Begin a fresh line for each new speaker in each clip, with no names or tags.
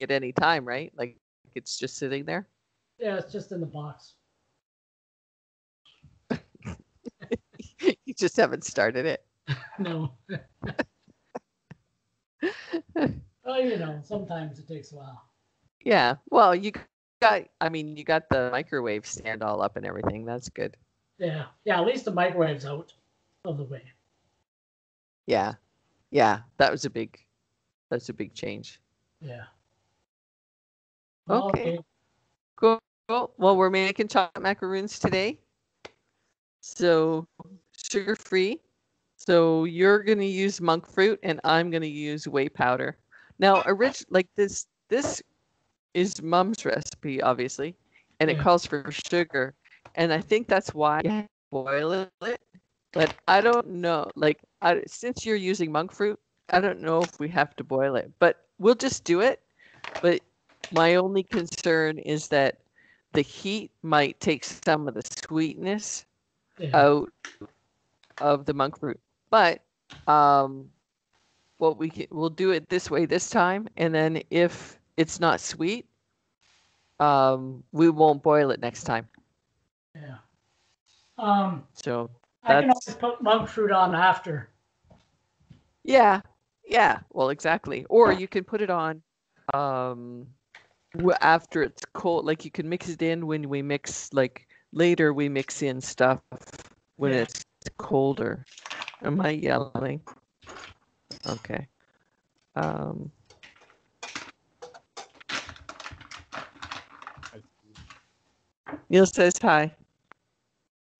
at any time, right? Like it's just sitting there.
Yeah, it's just in the box.
You just haven't started it.
No. Oh, sometimes it takes a while.
Yeah. Well, you got the microwave stand all up and everything. That's good.
Yeah. Yeah, at least the microwave's out of the way.
Yeah. Yeah. That's a big change.
Yeah.
Okay.
Okay.
Cool. Well, we're making chocolate macaroons today. So sugar free. So you're going to use monk fruit and I'm going to use whey powder. Now, like this is Mom's recipe, obviously, and it
Yeah.
calls for sugar. And I think that's why you have to boil it. But I don't know. Like, since you're using monk fruit, I don't know if we have to boil it. But we'll just do it. But my only concern is that the heat might take some of the sweetness
Yeah.
out of the monk fruit. But um, we'll do it this way this time, and then if it's not sweet, we won't boil it next time.
Yeah. Um,
So
I can always
that's
put monk fruit on after.
yeah, yeah. Well, exactly. Or you can put it on um after it's cold. Like you can mix it in when we mix like later we mix in stuff when
Yeah.
it's colder. Am I yelling? Okay. Um, Neil says hi.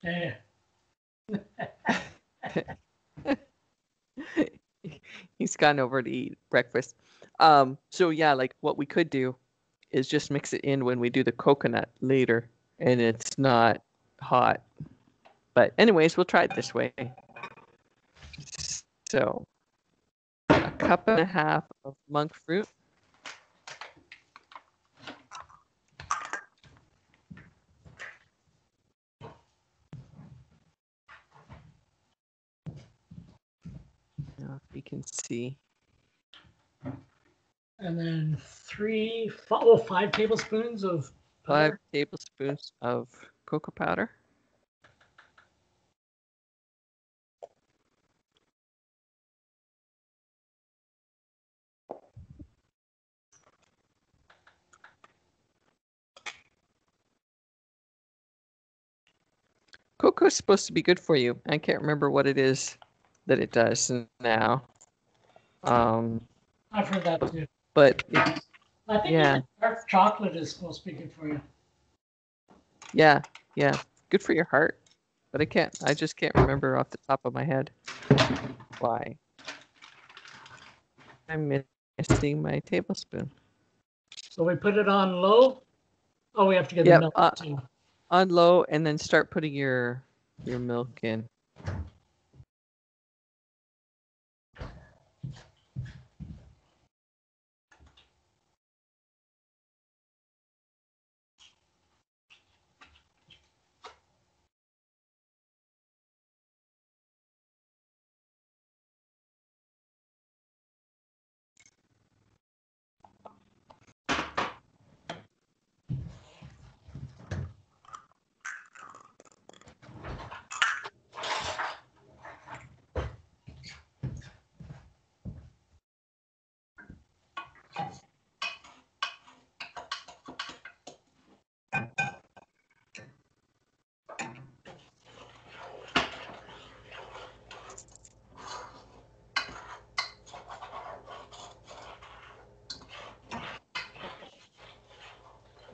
Yeah.
He's gone over to eat breakfast. So yeah, like what we could do is just mix it in when we do the coconut later and it's not hot. But anyways, we'll try it this way. So a cup and a half of monk fruit. Now, if you can see.
And then 5 tablespoons of
5
butter.
tablespoons of cocoa powder. Cocoa is supposed to be good for you. I can't remember what it is that it does now.
I've heard that too.
But
I think
yeah,
even dark chocolate is supposed to be good for you.
yeah, good for your heart. But I just can't remember off the top of my head why. I'm missing my tablespoon.
So we put it on low. Oh, we have to get the
Yep,
milk too.
on low, and then start putting your milk in.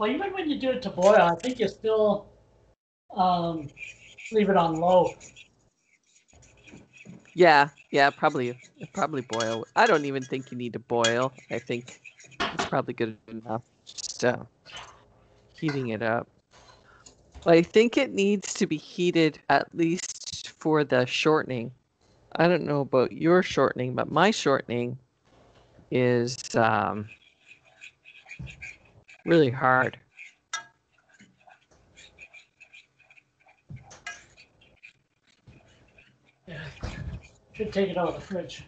Well, even when you do it to boil, I think you still leave it on low.
Yeah, probably boil. I don't even think you need to boil. I think it's probably good enough. Just heating it up. Well, I think it needs to be heated at least for the shortening. I don't know about your shortening, but my shortening is really hard.
Yeah. Should take it out of the fridge.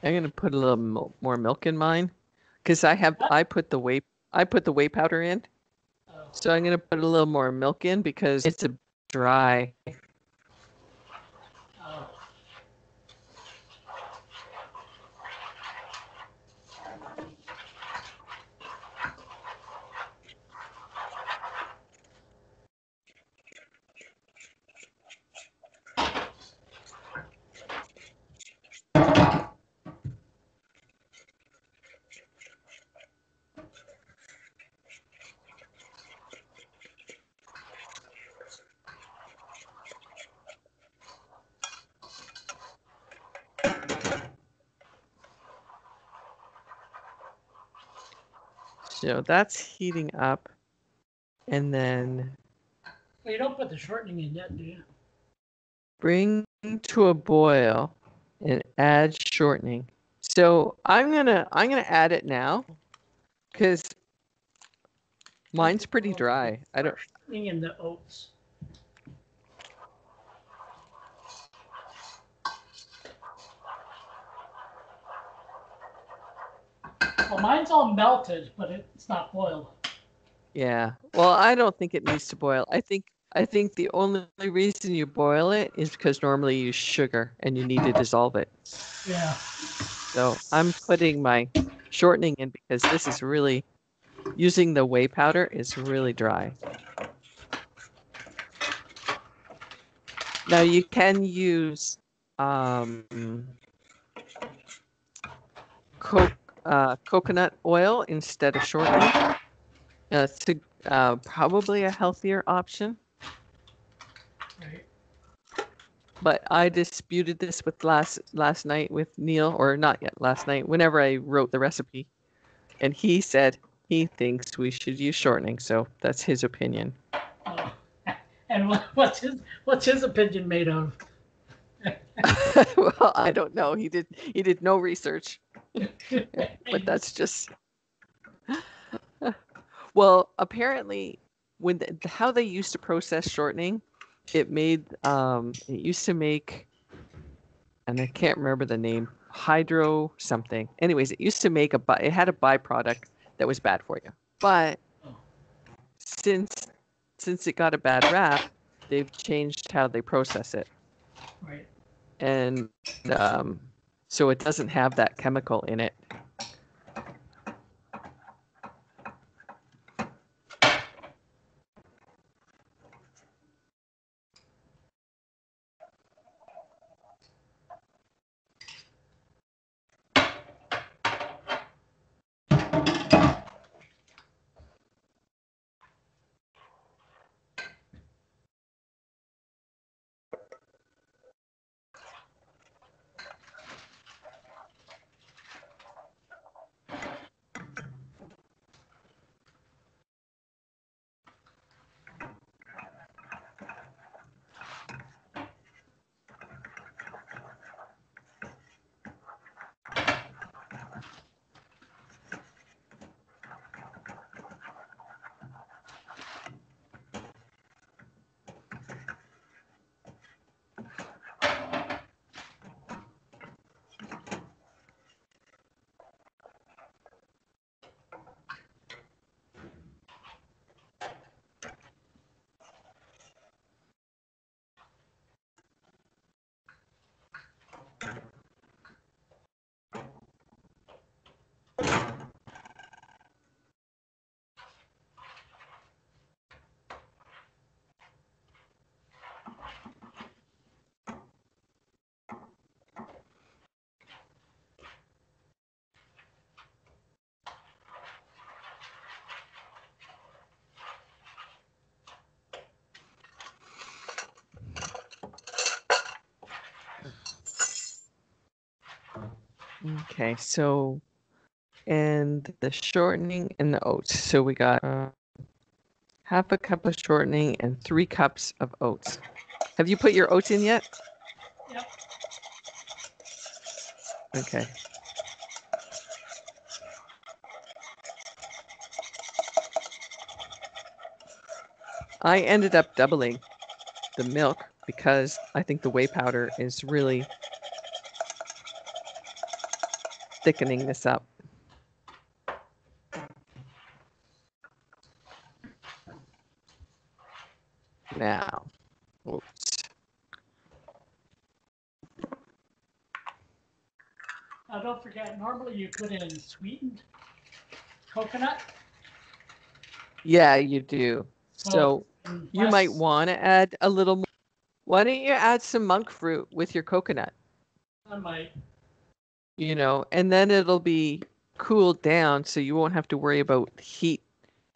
I'm gonna put a little more milk in mine, because I put the whey powder in.
Oh,
So I'm gonna put a little more milk in because it's a dry.
oh.
So that's heating up, and then
Well, you don't put the shortening in yet, do you?
bring to a boil and add shortening. So I'm gonna add it now because mine's pretty dry. I don't.
Shortening in the oats. Well, mine's all melted, but it's not boiled.
Yeah. Well, I don't think it needs to boil. I think the only reason you boil it is because normally you use sugar and you need to dissolve it.
Yeah.
So I'm putting my shortening in because this is really using the whey powder is really dry. Now you can use um, coconut oil instead of shortening. It's probably a healthier option.
Right.
But I disputed this with last night with Neil, or not yet last night, whenever I wrote the recipe. And he said he thinks we should use shortening, so that's his opinion.
Oh. And what's his opinion made of?
Well, I don't know. He did no research. But that's just well, apparently when how they used to process shortening, it used to make, and I can't remember the name, hydro something. Anyways, it used to make it had a byproduct that was bad for you. But since it got a bad rap, they've changed how they process it.
Right.
And so it doesn't have that chemical in it. Okay, so and the shortening and the oats. So we got half a cup of shortening and 3 cups of oats. Have you put your oats in yet?
Yep.
Okay. I ended up doubling the milk because I think the whey powder is really thickening this up. Now, oops.
Now don't forget, normally you put in sweetened coconut.
Yeah, you do. So you might want to add a little more. Why don't you add some monk fruit with your coconut?
I might.
You know, and then it'll be cooled down so you won't have to worry about heat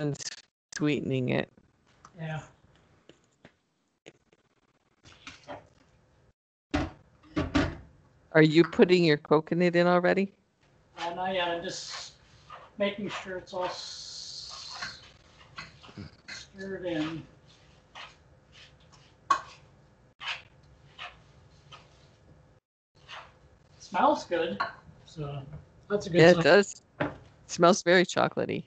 and sweetening it.
Yeah.
Are you putting your coconut in already?
Not yet. I'm just making sure it's all stirred in. Smells good. So that's a good sign.
Yeah, it does. It smells very chocolatey.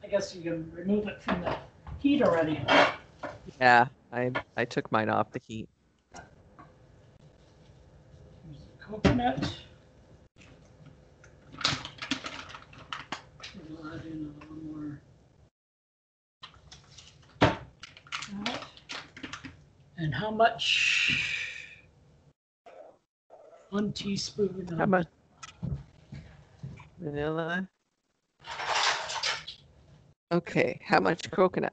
I guess you can remove it from the heat already.
Yeah, I took mine off the heat.
Here's the coconut. We'll add in a little more. And how much? 1 teaspoon of
How much vanilla? Okay, how much coconut?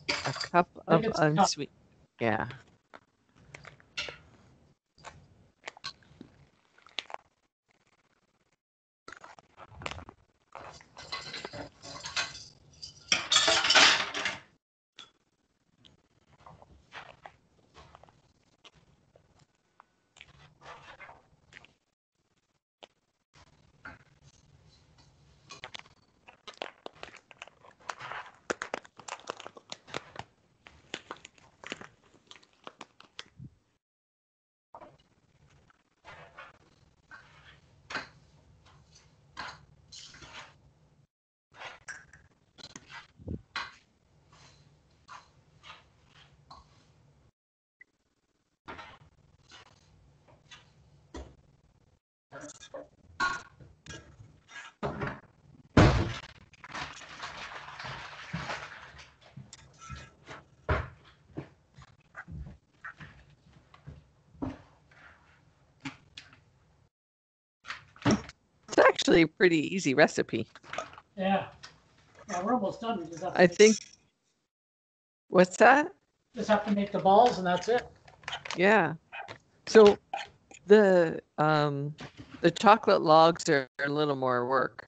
A cup of unsweet. Yeah. It's actually a pretty easy recipe.
Yeah. Yeah, we're almost done.
I think. What's that?
Just have to make the balls and that's it.
Yeah. So the chocolate logs are a little more work,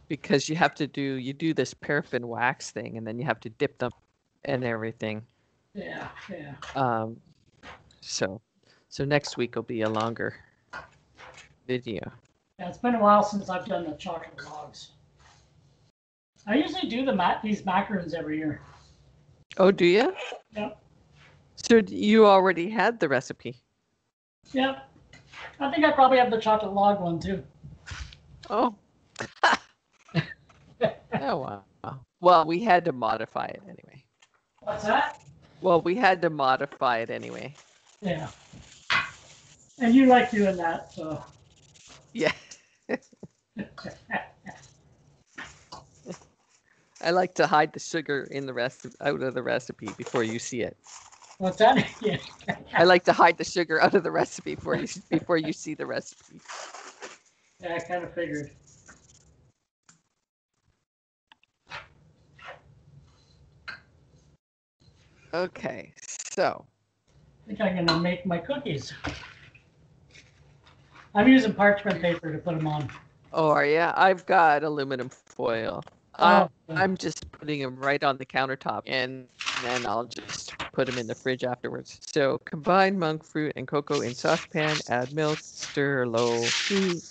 because you have to do this paraffin wax thing, and then you have to dip them and everything.
Yeah, yeah.
So next week will be a longer video.
Yeah, it's been a while since I've done the chocolate logs. I usually do these macaroons every year.
Oh, do you?
Yep.
So you already had the recipe?
Yep. I think I probably have the chocolate log one too.
Oh. Oh, wow. Well, we had to modify it anyway.
What's that?
Well, we had to modify it anyway.
Yeah. And you like doing that, so.
Yeah. I like to hide the sugar in the out of the recipe before you see it.
What's that? Yeah.
I like to hide the sugar out of the recipe before you see the recipe.
Yeah, I kind of figured.
Okay, so.
I think I'm gonna make my cookies. I'm using parchment paper to put them on.
Oh, are you? I've got aluminum foil. I'm just putting them right on the countertop, and then I'll just put them in the fridge afterwards. So combine monk fruit and cocoa in saucepan, add milk, stir low heat.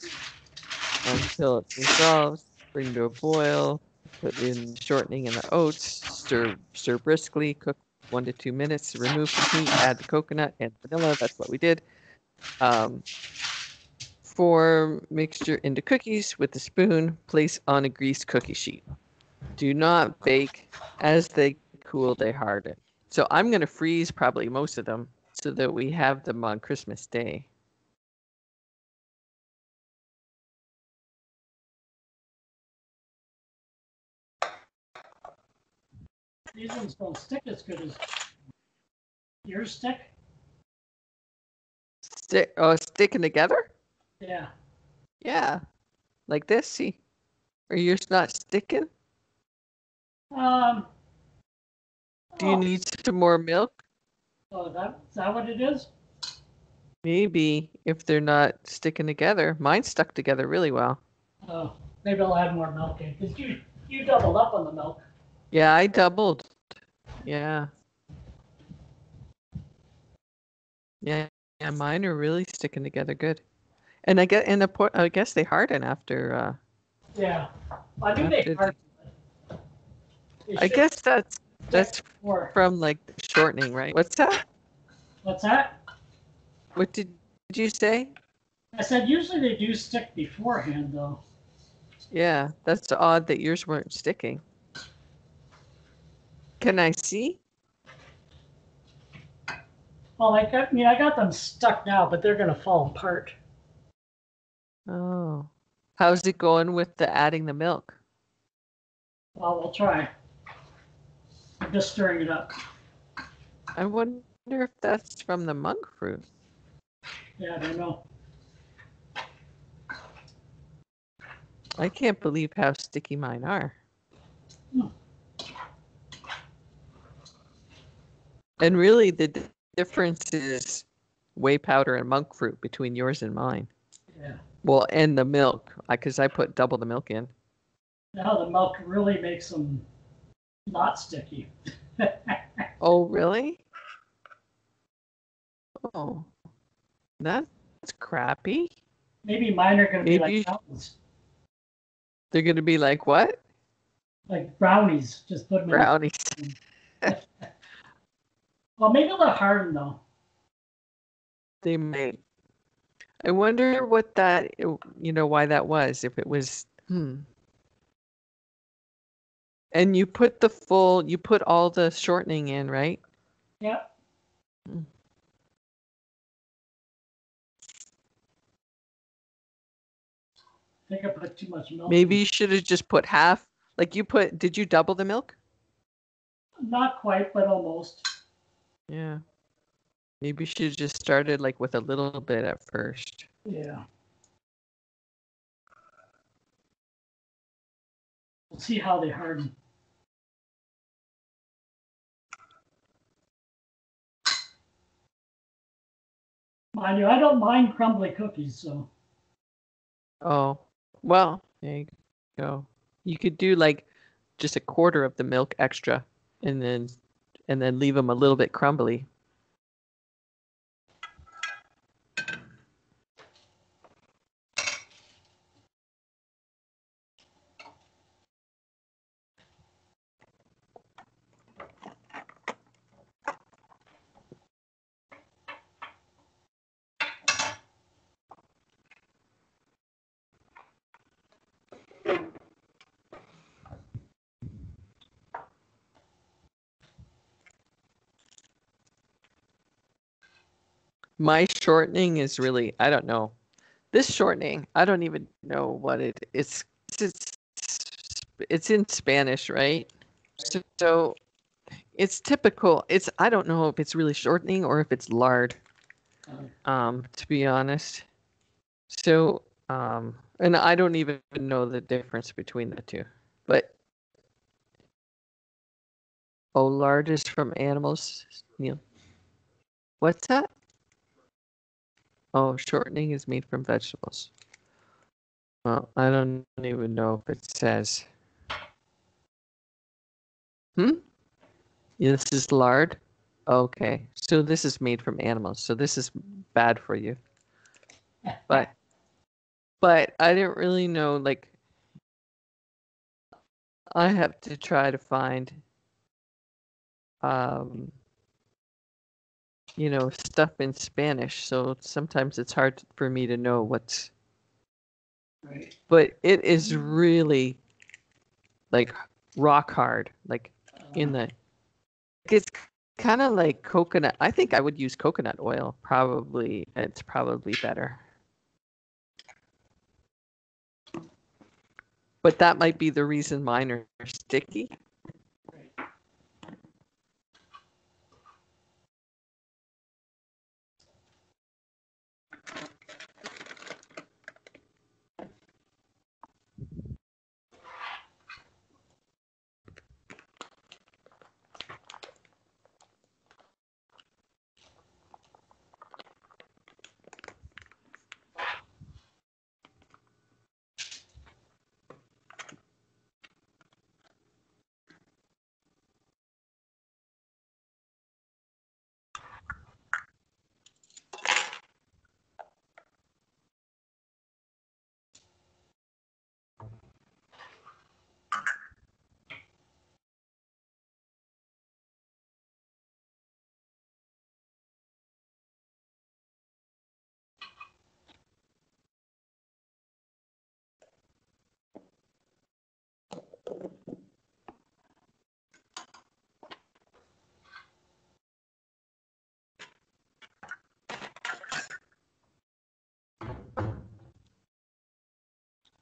until it dissolves. Bring to a boil. Put in shortening and the oats. Stir briskly. Cook 1 to 2 minutes. Remove from heat. Add the coconut and vanilla. That's what we did. Form mixture into cookies with a spoon. Place on a greased cookie sheet. Do not bake. As they cool, they harden. So I'm going to freeze probably most of them so that we have them on Christmas Day.
These ones don't stick as good as yours stick.
Sticking together?
Yeah.
Yeah. Like this, see? Are yours not sticking? Do you need some more milk?
Oh, is that what it is?
Maybe if they're not sticking together. Mine stuck together really well.
Oh, maybe I'll add more milk in because you doubled up on the milk.
Yeah, I doubled. Yeah. Yeah, mine are really sticking together good. And I guess they harden after.
Yeah, I knew they hardened.
I guess that's from like shortening, right? What's that?
What's that?
What did you say?
I said usually they do stick beforehand, though.
Yeah, that's odd that yours weren't sticking. Can I see?
Well, I got them stuck now, but they're gonna fall apart.
Oh, how's it going with the adding the milk?
Well, we'll try. I'm just stirring it up.
I wonder if that's from the monk fruit.
Yeah, I don't know.
I can't believe how sticky mine are. And really, the difference is whey powder and monk fruit between yours and mine.
Yeah.
Well, and the milk, because I put double the milk in.
Now the milk really makes them not sticky.
Oh, really? Oh, that's crappy.
Maybe mine are going to be like brownies.
They're going to be like what?
Like brownies. Just put them
brownies.
Well, maybe they'll harden though.
They may. I wonder what that, why that was. If it was, And you put all the shortening in, right?
Yeah. I think I put too much milk.
Maybe you should have just put half. Like did you double the milk?
Not quite, but almost.
Yeah. Maybe you should have just started like with a little bit at first.
Yeah. We'll see how they harden. Mind you, I don't mind crumbly cookies, so.
Oh, well, there you go. You could do like just a quarter of the milk extra and then leave them a little bit crumbly. My shortening is really, I don't know. This shortening, I don't even know what it is. It's in Spanish, right? So it's typical. I don't know if it's really shortening or if it's lard. To be honest. So, and I don't even know the difference between the two. But lard is from animals. Neil, what's that? Oh, shortening is made from vegetables. Well, I don't even know if it says. This is lard. Okay, so this is made from animals. So this is bad for you. But But I didn't really know, like, I have to try to find, you know, stuff in Spanish. So sometimes it's hard for me to know what's,
Right.
but it is really like rock hard, like in the, it's kind of like coconut. I think I would use coconut oil probably. It's probably better. But that might be the reason mine are sticky.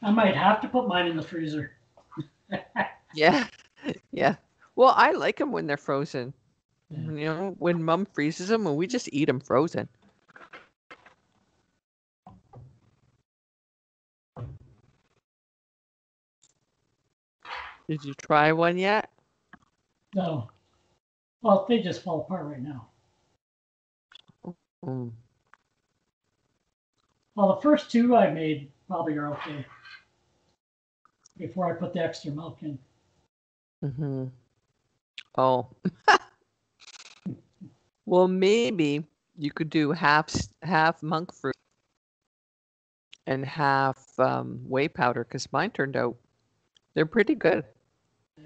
I might have to put mine in the freezer.
Yeah. Yeah. Well, I like them when they're frozen.
Yeah.
You know, when Mom freezes them, and we just eat them frozen. Did you try one yet?
No. Well, they just fall apart right now.
Mm.
Well, the first two I made probably are okay. Before I put the extra milk in.
Mm-hmm. Oh. Well, maybe you could do half monk fruit and half whey powder, because mine turned out they're pretty good.
Yeah.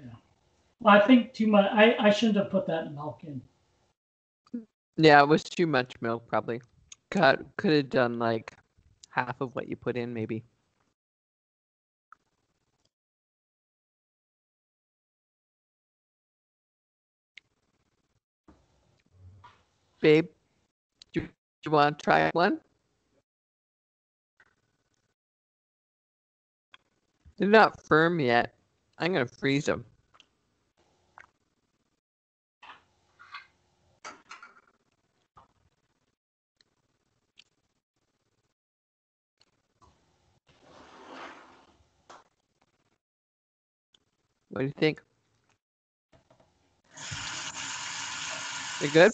Well, I think too much. I shouldn't have put that milk in.
Yeah, it was too much milk, probably. Could have done like half of what you put in, maybe. Babe, do you want to try one? They're not firm yet. I'm gonna freeze them. What do you think? They're good?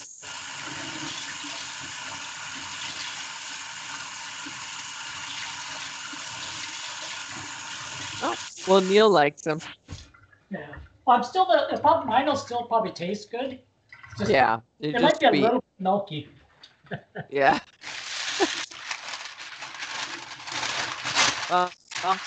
Oh, well, Neil likes them.
Yeah. Well, I'm still mine will still probably taste good. It's just
Yeah, they
it might
just
be a
be,
little milky.
yeah. Uh, uh,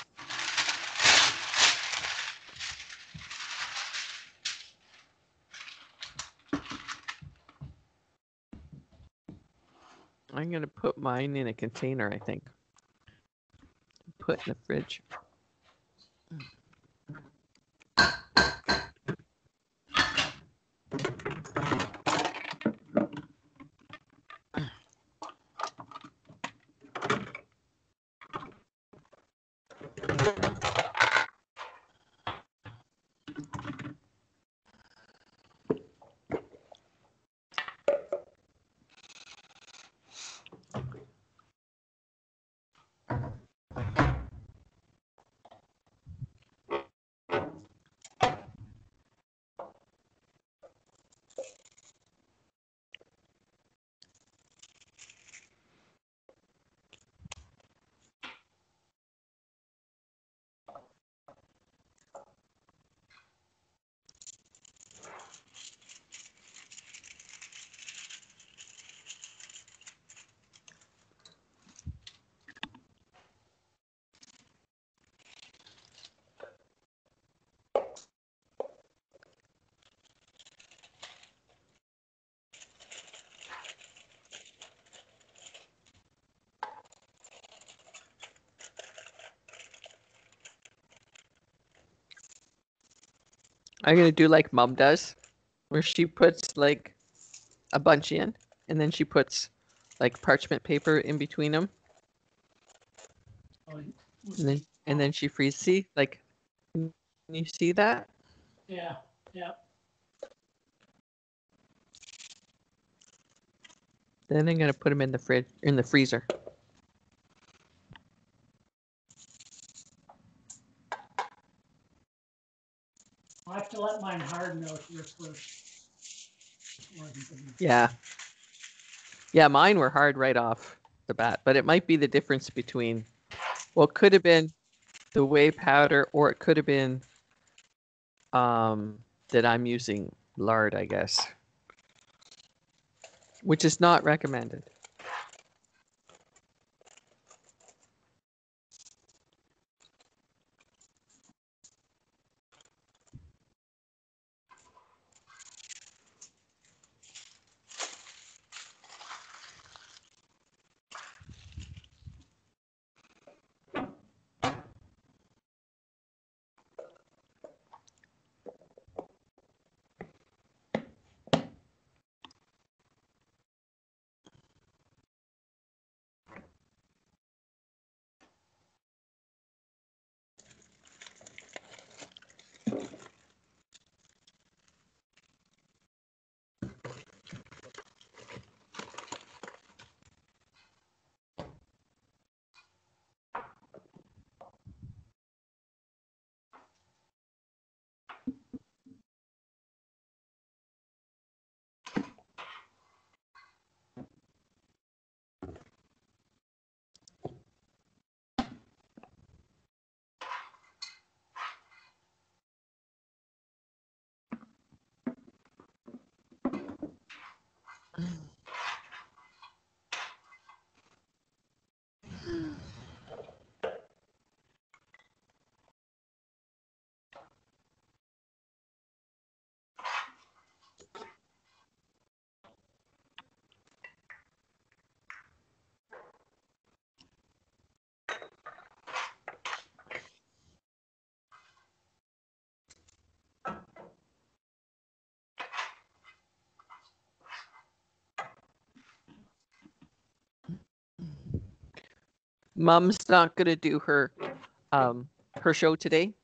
I'm gonna put mine in a container, I think. Put in the fridge. I'm gonna do like Mom does, where she puts like a bunch in, and then she puts like parchment paper in between them,
Oh,
and then she freezes. See, like, can you see that?
yeah, yeah.
Then I'm gonna put them in the fridge, in the freezer.
I have to let mine harden out here first.
Yeah. Yeah, mine were hard right off the bat, but it might be the difference between, well, it could have been the whey powder, or it could have been that I'm using lard, I guess, which is not recommended. Mom's not gonna do her show today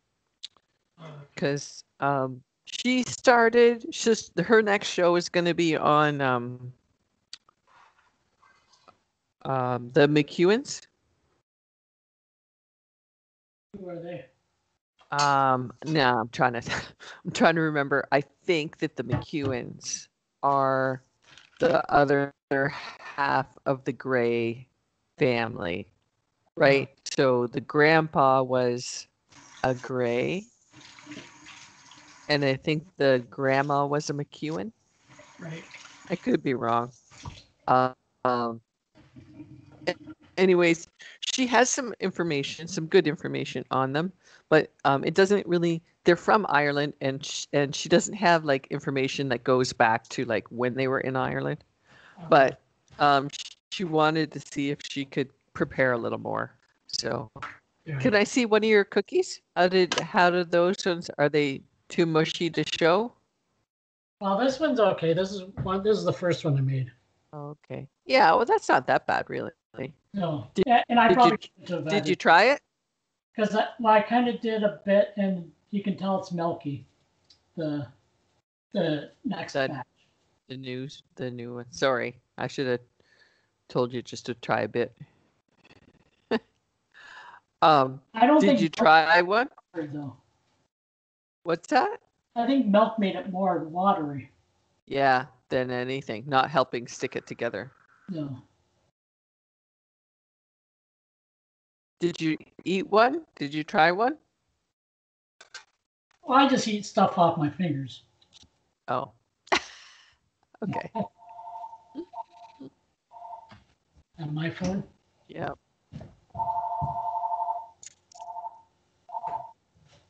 because she started. Her next show is gonna be on the McEwens.
Who are they?
No, I'm trying to I'm trying to remember. I think that the McEwens are the other half of the Gray family, right? So the grandpa was a Gray, and I think the grandma was a McEwen.
Right.
I could be wrong. Um, anyways, she has some information, some good information on them, but it doesn't really. They're from Ireland, and she doesn't have like information that goes back to like when they were in Ireland. But she wanted to see if she could prepare a little more. So, can I see one of your cookies? How did those ones? Are they too mushy to show?
Well, this one's okay. This is the first one I made.
Okay. Yeah. Well, that's not that bad, really.
No,
Did,
yeah, and I
did you
probably should have
did you
added
try it?
because I kind of did a bit, and you can tell it's milky. The next
The
batch.
the new one. Sorry, I should have told you just to try a bit.
I don't
Did
think
you
milk
try one?
though.
What's that?
I think milk made it more watery.
Yeah, than anything, not helping stick it together.
No.
Did you eat one? Did you try one?
Well, I just eat stuff off my fingers.
Oh, okay.
On my phone.
Yeah.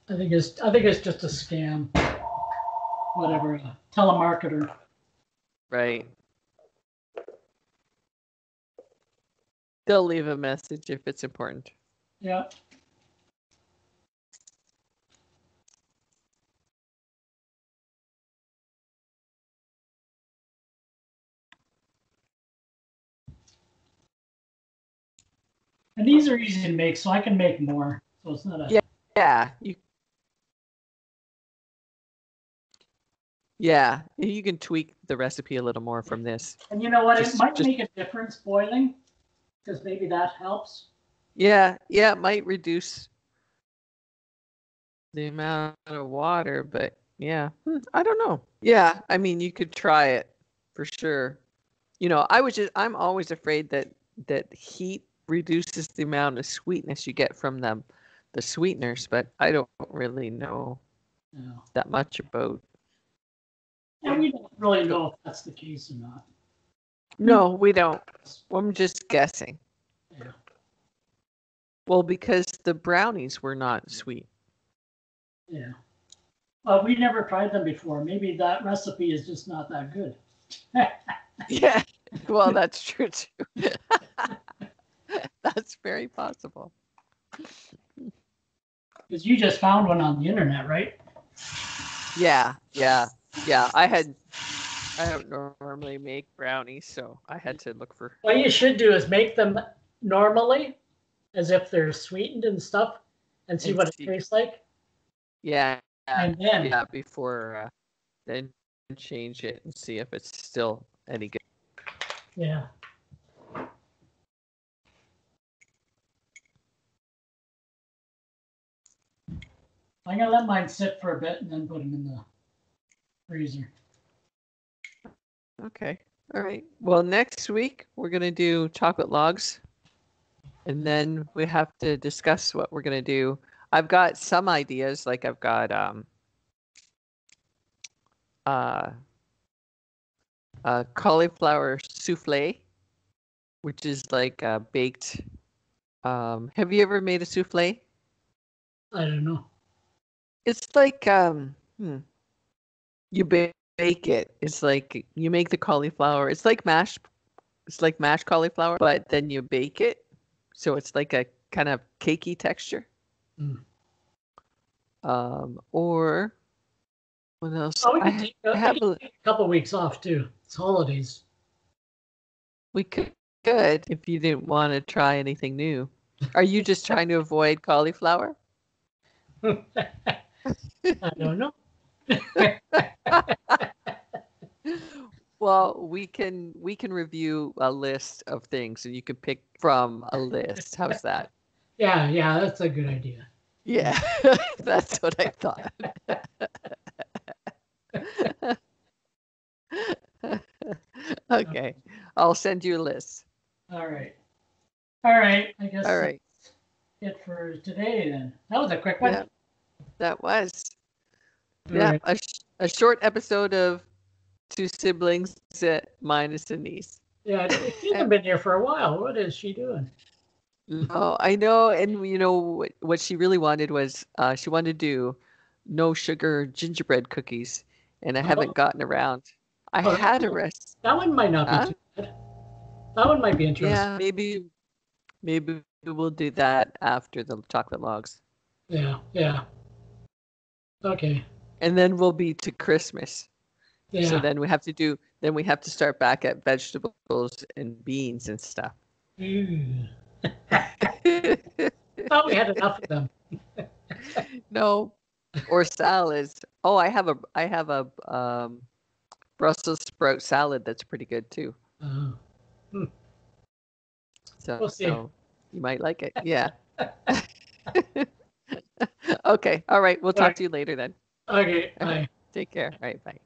I think it's just a scam. Whatever, a telemarketer.
Right. They'll leave a message if it's important.
Yeah. And these are easy to make, so I can make more. So it's not a...
Yeah. You can tweak the recipe a little more from this.
And you know what? It might make a difference boiling, because maybe that helps.
Yeah, it might reduce the amount of water, but yeah, I don't know. Yeah, I mean, you could try it for sure. I'm always afraid that heat reduces the amount of sweetness you get from the sweeteners, but I don't really know that much about.
And we don't really know if that's the case or not.
No, we don't. I'm just guessing.
Yeah.
Well, because the brownies were not sweet.
Yeah. We never tried them before. Maybe that recipe is just not that good.
Yeah. Well, that's true too. That's very possible.
Because you just found one on the internet, right?
Yeah. I don't normally make brownies, so I had to look for.
What you should do is make them normally, as if they're sweetened and stuff, and see what it tastes like.
Yeah.
And then
before then change it and see if it's still any good.
Yeah. I'm gonna let mine sit for a bit and then put them in the freezer.
Okay. All right. Well, next week we're gonna do chocolate logs, and then we have to discuss what we're gonna do. I've got some ideas, like I've got cauliflower souffle, which is like baked. Have you ever made a souffle?
I don't know.
It's like you bake it. It's like you make the cauliflower. It's like mashed cauliflower, but then you bake it. So it's like a kind of cakey texture. Or what else?
Oh, we can take a couple of weeks off too. It's holidays.
We could if you didn't want to try anything new. Are you just trying to avoid cauliflower?
I don't know.
Well, we can review a list of things, and you can pick from a list. How's that?
Yeah, that's a good idea.
Yeah, that's what I thought. Okay, I'll send you a list.
All right. I guess
All right.
That's it for today then. That was a quick one.
Yeah, that was. Yeah, a short episode of two siblings minus a niece.
Yeah, she's been here for a while. What is she doing?
Oh, I know, and what she really wanted was she wanted to do no sugar gingerbread cookies, and I haven't gotten around. I had a recipe.
That one might not be too bad. That one might be interesting.
Yeah, maybe we'll do that after the chocolate logs.
Yeah. Okay.
And then we'll be to Christmas.
Yeah.
So then we have to start back at vegetables and beans and stuff.
Thought we had enough of them.
No, or salads. Oh, I have a Brussels sprout salad that's pretty good too. So,
we'll see.
So you might like it. Yeah. Okay. All right. We'll talk to you later then.
Okay. Bye.
Take care. All right. Bye.